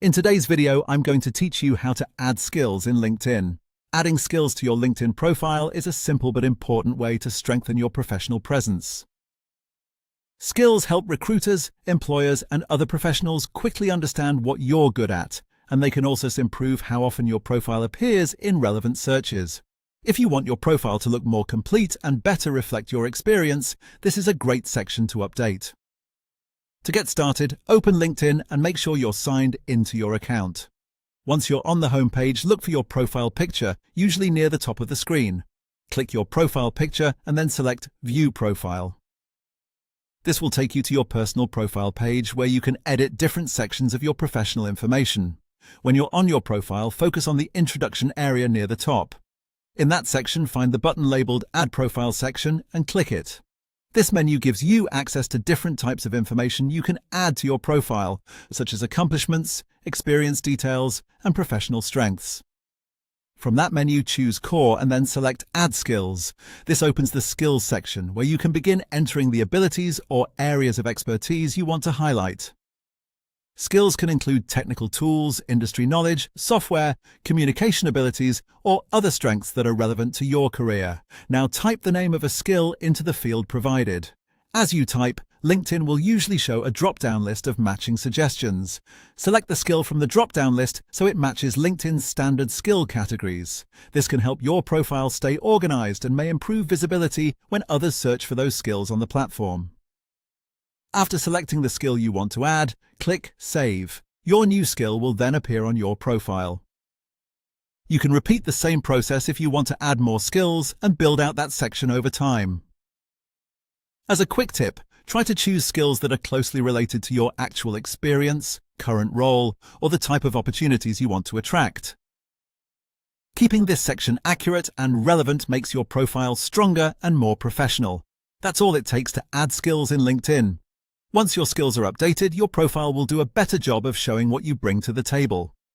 In today's video, I'm going to teach you how to add skills in LinkedIn. Adding skills to your LinkedIn profile is a simple but important way to strengthen your professional presence. Skills help recruiters, employers, and other professionals quickly understand what you're good at, and they can also improve how often your profile appears in relevant searches. If you want your profile to look more complete and better reflect your experience, this is a great section to update. To get started, open LinkedIn and make sure you're signed into your account. Once you're on the home page, look for your profile picture, usually near the top of the screen. Click your profile picture and then select View Profile. This will take you to your personal profile page where you can edit different sections of your professional information. When you're on your profile, focus on the introduction area near the top. In that section, find the button labeled Add Profile section and click it. This menu gives you access to different types of information you can add to your profile, such as accomplishments, experience details, and professional strengths. From that menu, choose Core and then select Add Skills. This opens the Skills section, where you can begin entering the abilities or areas of expertise you want to highlight. Skills can include technical tools, industry knowledge, software, communication abilities, or other strengths that are relevant to your career. Now type the name of a skill into the field provided. As you type, LinkedIn will usually show a drop-down list of matching suggestions. Select the skill from the drop-down list so it matches LinkedIn's standard skill categories. This can help your profile stay organized and may improve visibility when others search for those skills on the platform. After selecting the skill you want to add, click Save. Your new skill will then appear on your profile. You can repeat the same process if you want to add more skills and build out that section over time. As a quick tip, try to choose skills that are closely related to your actual experience, current role, or the type of opportunities you want to attract. Keeping this section accurate and relevant makes your profile stronger and more professional. That's all it takes to add skills in LinkedIn. Once your skills are updated, your profile will do a better job of showing what you bring to the table.